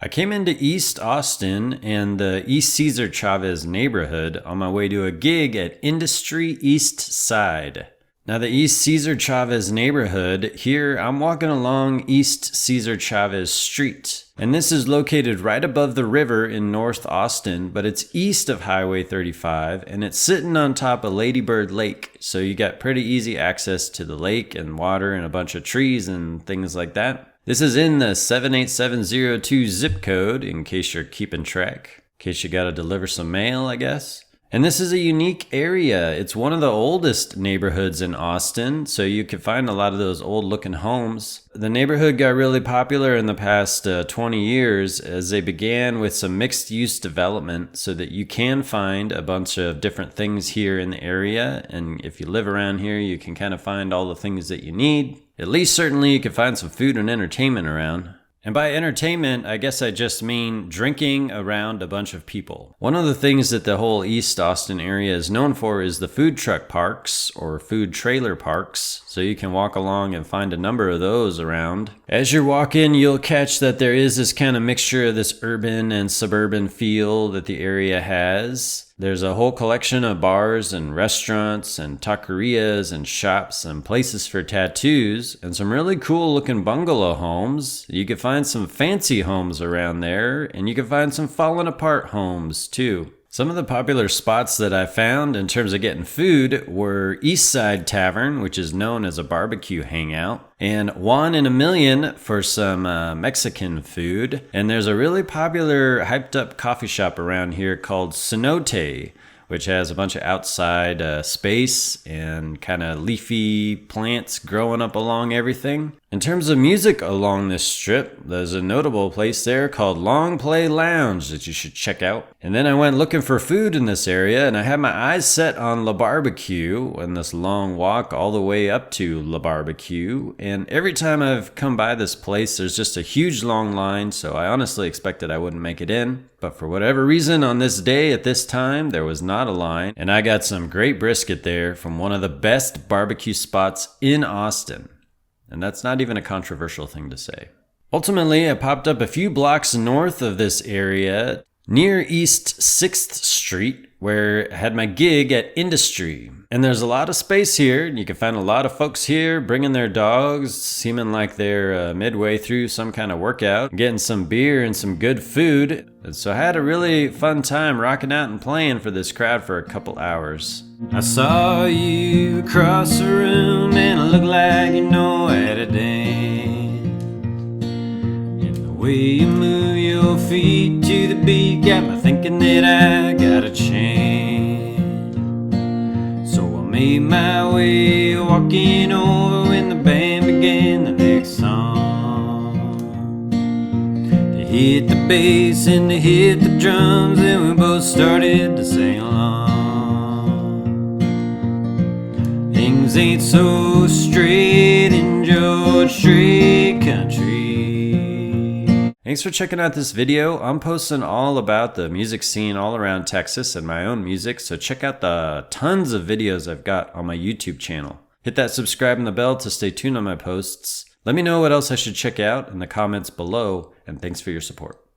I came into East Austin and the East Cesar Chavez neighborhood on my way to a gig at Industry East Side. Now the East Cesar Chavez neighborhood, here I'm walking along East Cesar Chavez Street. And this is located right above the river in North Austin, but it's east of Highway 35 and it's sitting on top of Ladybird Lake. So you got pretty easy access to the lake and water and a bunch of trees and things like that. This is in the 78702 zip code, in case you're keeping track. In case you gotta deliver some mail, I guess. And this is a unique area. It's one of the oldest neighborhoods in Austin, so you can find a lot of those old looking homes. The neighborhood got really popular in the past 20 years as they began with some mixed use development so that you can find a bunch of different things here in the area. And if you live around here, you can kind of find all the things that you need. At least certainly you can find some food and entertainment around. And by entertainment, I guess I just mean drinking around a bunch of people. One of the things that the whole East Austin area is known for is the food truck parks or food trailer parks. So you can walk along and find a number of those around. As you're walking, you'll catch that there is this kind of mixture of this urban and suburban feel that the area has. There's a whole collection of bars and restaurants and taquerias and shops and places for tattoos and some really cool looking bungalow homes. You can find some fancy homes around there and you can find some fallen apart homes too. Some of the popular spots that I found in terms of getting food were Eastside Tavern, which is known as a barbecue hangout, and Juan and Million for some Mexican food. And there's a really popular hyped up coffee shop around here called Ceynote, which has a bunch of outside space and kind of leafy plants growing up along everything. In terms of music along this strip, there's a notable place there called Long Play Lounge that you should check out. And then I went looking for food in this area and I had my eyes set on La Barbecue and this long walk all the way up to La Barbecue. And every time I've come by this place, there's just a huge long line, so I honestly expected I wouldn't make it in. But for whatever reason, on this day at this time, there was not a line. And I got some great brisket there from one of the best barbecue spots in Austin. And that's not even a controversial thing to say. Ultimately, I popped up a few blocks north of this area, near East 6th Street, where I had my gig at Industry. And there's a lot of space here. You can find a lot of folks here bringing their dogs, seeming like they're midway through some kind of workout, getting some beer and some good food. And so I had a really fun time rocking out and playing for this crowd for a couple hours. I saw you across the room and it looked like you know how to dance. And the way you move your feet to the beat got me thinking that I got a chance. So I made my way walking over when the band began the next song. They hit the bass and they hit the drums and we both started to sing along. Things ain't so straight in George Strait country. Thanks for checking out this video. I'm posting all about the music scene all around Texas and my own music, so check out the tons of videos I've got on my YouTube channel. Hit that subscribe and the bell to stay tuned on my posts. Let me know what else I should check out in the comments below, and thanks for your support.